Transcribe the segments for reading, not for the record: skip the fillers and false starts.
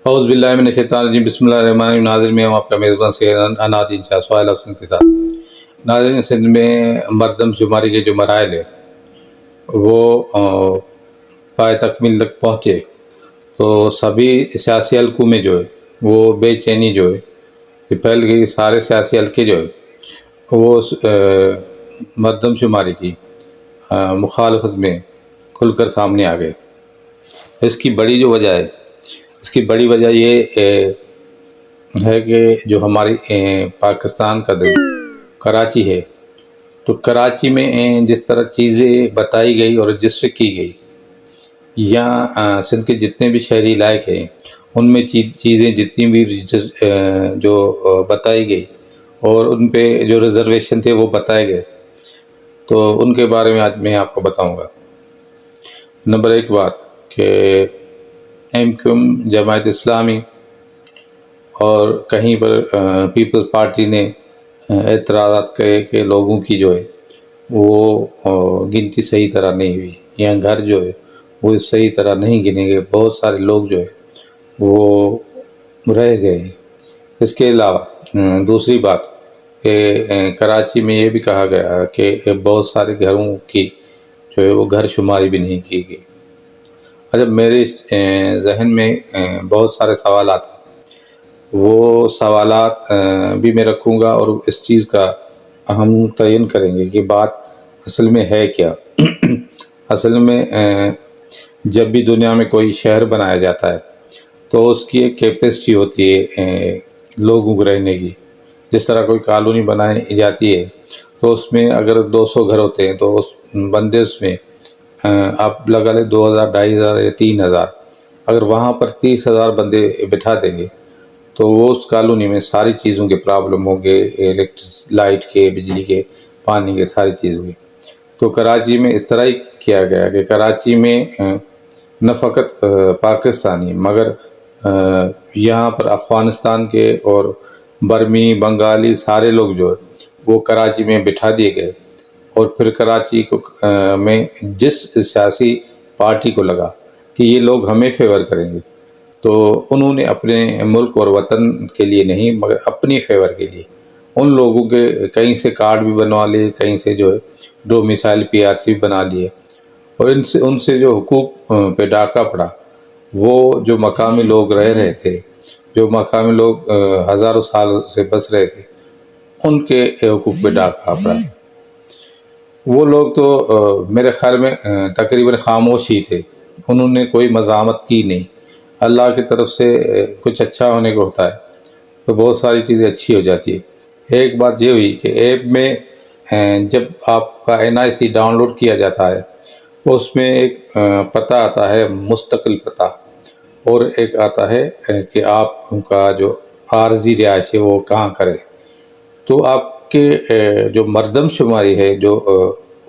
اعوذ باللہ من الشیطان الرجیم، بسم اللہ الرحمن الرحیم۔ ناظرین، میں ہوں آپ کا میزبان سید انادین شاہ سہیل افسن کے ساتھ۔ ناظرین، سندھ میں مردم شماری کے جو مراحل ہے وہ پائے تکمیل تک پہنچے تو سبھی سیاسی حلقوں میں جو ہے وہ بے چینی جو ہے یہ پھیل گئی۔ سارے سیاسی حلقے جو ہے وہ مردم شماری کی مخالفت میں کھل کر سامنے آ گئے۔ اس کی بڑی جو وجہ ہے، اس کی بڑی وجہ یہ ہے کہ جو ہماری پاکستان کا دل کراچی ہے، تو کراچی میں جس طرح چیزیں بتائی گئی اور رجسٹر کی گئی، یا سندھ کے جتنے بھی شہری علاقے ہیں ان میں چیزیں جتنی بھی جو بتائی گئی اور ان پہ جو ریزرویشن تھے وہ بتائے گئے، تو ان کے بارے میں آج میں آپ کو بتاؤں گا۔ نمبر ایک بات کہ MQM جماعت اسلامی اور کہیں پر پیپلز پارٹی نے اعتراضات کیے کہ لوگوں کی جو ہے وہ گنتی صحیح طرح نہیں ہوئی، یا گھر جو ہے وہ صحیح طرح نہیں گنے گئے، بہت سارے لوگ جو ہے وہ رہ گئے ہیں۔ اس کے علاوہ دوسری بات کہ کراچی میں یہ بھی کہا گیا کہ بہت سارے گھروں کی جو ہے وہ گھر شماری بھی نہیں کی گئی۔ جب میرے ذہن میں بہت سارے سوالات ہیں، وہ سوالات بھی میں رکھوں گا اور اس چیز کا ہم تعین کریں گے کہ بات اصل میں ہے کیا۔ اصل میں جب بھی دنیا میں کوئی شہر بنایا جاتا ہے تو اس کی ایک کیپیسٹی ہوتی ہے لوگوں کو رہنے کی۔ جس طرح کوئی کالونی بنائی جاتی ہے تو اس میں اگر 200 گھر ہوتے ہیں تو اس بندے اس میں آپ لگا لیں 2000 2500 یا 3000، اگر وہاں پر 30,000 بندے بٹھا دیں گے تو وہ اس کالونی میں ساری چیزوں کے پرابلم ہوں گے، لائٹ کے، بجلی کے، پانی کے، ساری چیزوں کے۔ تو کراچی میں اس طرح ہی کیا گیا کہ کراچی میں نہ فقط پاکستانی مگر یہاں پر افغانستان کے اور برمی، بنگالی سارے لوگ جو ہے وہ کراچی میں بٹھا دیے گئے، اور پھر کراچی کو میں جس سیاسی پارٹی کو لگا کہ یہ لوگ ہمیں فیور کریں گے تو انہوں نے اپنے ملک اور وطن کے لیے نہیں مگر اپنی فیور کے لیے ان لوگوں کے کہیں سے کارڈ بھی بنوا لیے، کہیں سے جو ہے ڈومیسائل PRC بھی بنا لیے، اور ان سے جو حقوق پہ ڈاکہ پڑا، وہ جو مقامی لوگ رہ رہے تھے، جو مقامی لوگ ہزاروں سال سے بس رہے تھے، ان کے حقوق پہ ڈاکہ پڑا۔ وہ لوگ تو میرے خیال میں تقریباً خاموش ہی تھے، انہوں نے کوئی مزاحمت کی نہیں۔ اللہ کی طرف سے کچھ اچھا ہونے کو ہوتا ہے تو بہت ساری چیزیں اچھی ہو جاتی ہے۔ ایک بات یہ ہوئی کہ ایپ میں جب آپ کا NIC ڈاؤن لوڈ کیا جاتا ہے تو اس میں ایک پتہ آتا ہے مستقل پتہ، اور ایک آتا ہے کہ آپ کا جو عارضی رہائش ہے وہ کہاں کرے۔ تو آپ کے جو مردم شماری ہے جو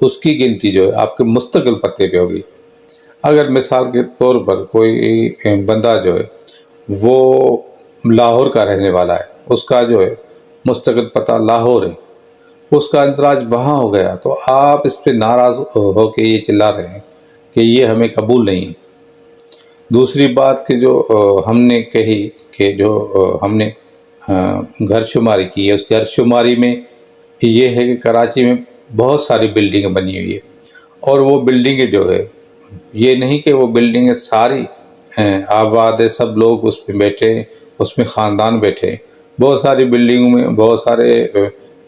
اس کی گنتی جو ہے آپ کے مستقل پتے پہ ہوگی۔ اگر مثال کے طور پر کوئی بندہ جو ہے وہ لاہور کا رہنے والا ہے، اس کا جو ہے مستقل پتہ لاہور ہے، اس کا اندراج وہاں ہو گیا، تو آپ اس پہ ناراض ہو کے یہ چلا رہے ہیں کہ یہ ہمیں قبول نہیں ہے۔ دوسری بات کہ جو ہم نے کہی کہ جو ہم نے گھر شماری کی ہے، اس گھر شماری میں یہ ہے کہ کراچی میں بہت ساری بلڈنگیں بنی ہوئی ہے، اور وہ بلڈنگیں جو ہے یہ نہیں کہ وہ بلڈنگیں ساری آباد ہے، سب لوگ اس پہ بیٹھے، اس میں خاندان بیٹھے۔ بہت ساری بلڈنگوں میں بہت سارے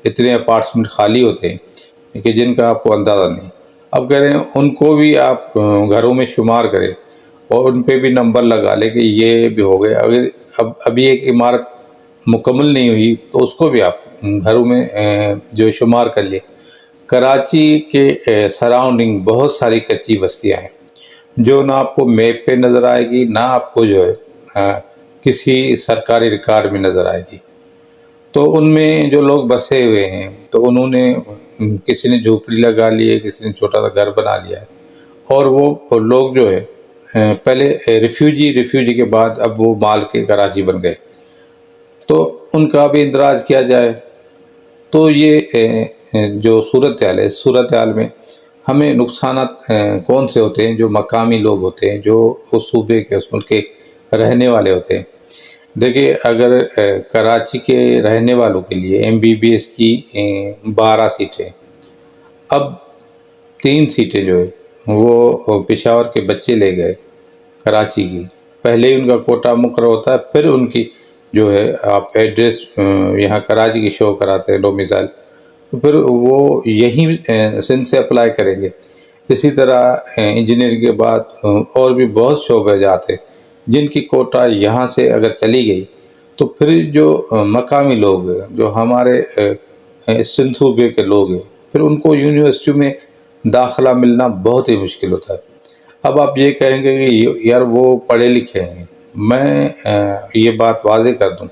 اتنے اپارٹمنٹ خالی ہوتے ہیں کہ جن کا آپ کو اندازہ نہیں۔ اب کہہ رہے ہیں ان کو بھی آپ گھروں میں شمار کریں اور ان پہ بھی نمبر لگا لیں کہ یہ بھی ہو گئے۔ اگر ابھی ایک عمارت مکمل نہیں ہوئی تو اس کو بھی آپ گھروں میں جو شمار کر لیں۔ کراچی کے سراؤنڈنگ بہت ساری کچی بستیاں ہیں جو نہ آپ کو میپ پہ نظر آئے گی، نہ آپ کو جو ہے کسی سرکاری ریکارڈ میں نظر آئے گی۔ تو ان میں جو لوگ بسے ہوئے ہیں تو انہوں نے کسی نے جھوپڑی لگا لی ہے، کسی نے چھوٹا سا گھر بنا لیا ہے، اور وہ لوگ جو ہے پہلے ریفیوجی کے بعد اب وہ مال کے کراچی بن گئے، تو ان کا بھی اندراج کیا جائے۔ تو یہ جو صورتحال ہے، اس صورتحال میں ہمیں نقصانات کون سے ہوتے ہیں؟ جو مقامی لوگ ہوتے ہیں، جو اس صوبے کے، اس ملک کے رہنے والے ہوتے ہیں، دیکھیے اگر کراچی کے رہنے والوں کے لیے MBBS کی 12 سیٹیں، اب 3 سیٹیں جو ہے وہ پشاور کے بچے لے گئے کراچی کی، پہلے ہی ان کا کوٹا مقرر ہوتا ہے، پھر ان کی جو ہے آپ ایڈریس یہاں کراچی کی شو کراتے ہیں ڈومیسائل، تو پھر وہ یہیں سندھ سے اپلائی کریں گے۔ اسی طرح انجینئرنگ کے بعد اور بھی بہت شعبے جاتے جن کی کوٹا یہاں سے اگر چلی گئی تو پھر جو مقامی لوگ ہیں، جو ہمارے سندھ صوبے کے لوگ ہیں، پھر ان کو یونیورسٹی میں داخلہ ملنا بہت ہی مشکل ہوتا ہے۔ اب آپ یہ کہیں گے کہ یار وہ پڑھے لکھے ہیں، میں یہ بات واضح کر دوں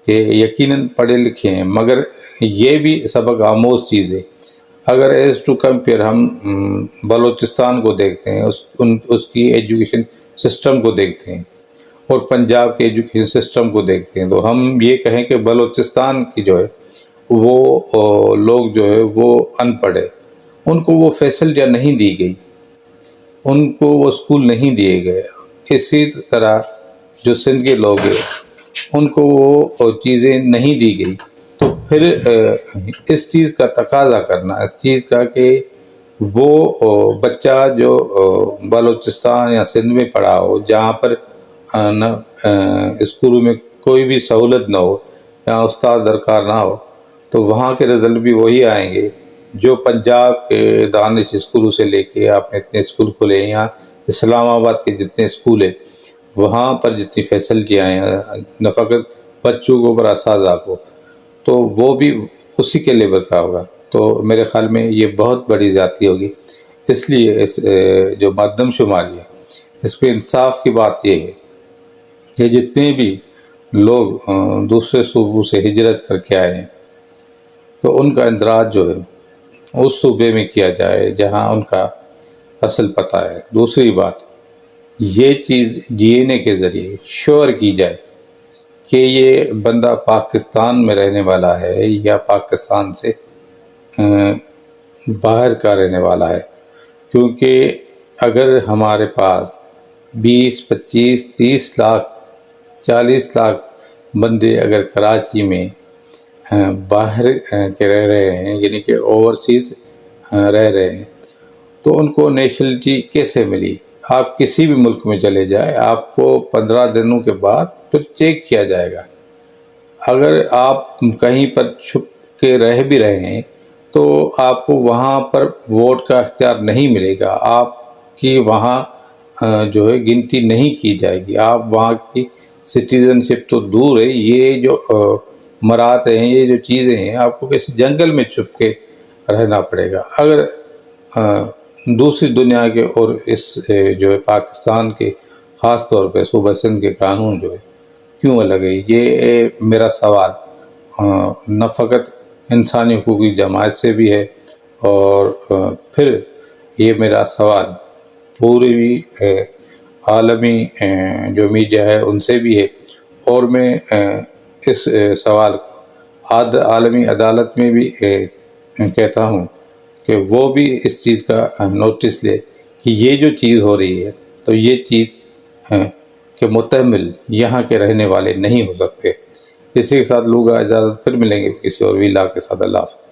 کہ یقیناً پڑھے لکھے ہیں، مگر یہ بھی سبق آموز چیز ہے۔ اگر ایز ٹو کمپیئر ہم بلوچستان کو دیکھتے ہیں، اس کی ایجوکیشن سسٹم کو دیکھتے ہیں، اور پنجاب کے ایجوکیشن سسٹم کو دیکھتے ہیں، تو ہم یہ کہیں کہ بلوچستان کی جو ہے وہ لوگ جو ہے وہ ان پڑھ ہے، ان کو وہ فیسلٹیاں نہیں دی گئی، ان کو وہ اسکول نہیں دیے گئے۔ اسی طرح جو سندھ کے لوگ ہیں ان کو وہ چیزیں نہیں دی گئی، تو پھر اس چیز کا تقاضا کرنا، اس چیز کا کہ وہ بچہ جو بلوچستان یا سندھ میں پڑھا ہو، جہاں پر اسکولوں میں کوئی بھی سہولت نہ ہو یا استاد درکار نہ ہو، تو وہاں کے رزلٹ بھی وہی آئیں گے جو پنجاب کے دانش اسکولوں سے لے کے آپ نے اتنے اسکول کھولے ہیں، یہاں اسلام آباد کے جتنے اسکول ہیں وہاں پر جتنی فیسلٹیاں ہیں، نہ فقط بچوں کو پر اساتذہ کو، تو وہ بھی اسی کے لیول کا ہوگا، تو میرے خیال میں یہ بہت بڑی زیادتی ہوگی۔ اس لیے اس جو مردم شماری ہے اس پہ انصاف کی بات یہ ہے کہ جتنے بھی لوگ دوسرے صوبوں سے ہجرت کر کے آئے ہیں تو ان کا اندراج جو ہے اس صوبے میں کیا جائے جہاں ان کا اصل پتہ ہے۔ دوسری بات، یہ چیز DNA کے ذریعے شور کی جائے کہ یہ بندہ پاکستان میں رہنے والا ہے یا پاکستان سے باہر کا رہنے والا ہے، کیونکہ اگر ہمارے پاس 20، 25، 30 لاکھ، 40 لاکھ بندے اگر کراچی میں باہر کے رہ رہے ہیں، یعنی کہ اوورسیز رہ رہے ہیں، تو ان کو نیشنلٹی کیسے ملی؟ آپ کسی بھی ملک میں چلے جائیں، آپ کو 15 دنوں کے بعد پھر چیک کیا جائے گا۔ اگر آپ کہیں پر چھپ کے رہ بھی رہے ہیں تو آپ کو وہاں پر ووٹ کا اختیار نہیں ملے گا، آپ کی وہاں جو ہے گنتی نہیں کی جائے گی، آپ وہاں کی سٹیزن شپ تو دور ہے، یہ جو مراد ہیں، یہ جو چیزیں ہیں، آپ کو کسی جنگل میں چھپ کے رہنا پڑے گا۔ اگر دوسری دنیا کے اور اس جو ہے پاکستان کے خاص طور پہ صوبہ سندھ کے قانون جو ہے کیوں الگ ہے، یہ میرا سوال نہ فقط انسانی حقوقی جماعت سے بھی ہے، اور پھر یہ میرا سوال پوری عالمی جو میڈیا ہے ان سے بھی ہے، اور میں اس سوال کو عالمی عدالت میں بھی کہتا ہوں کہ وہ بھی اس چیز کا نوٹس لے کہ یہ جو چیز ہو رہی ہے تو یہ چیز کہ متحمل یہاں کے رہنے والے نہیں ہو سکتے۔ اسی کے ساتھ لوگوں کا اجازت، پھر ملیں گے کسی اور ویلا کے ساتھ۔ اللہ حافظ۔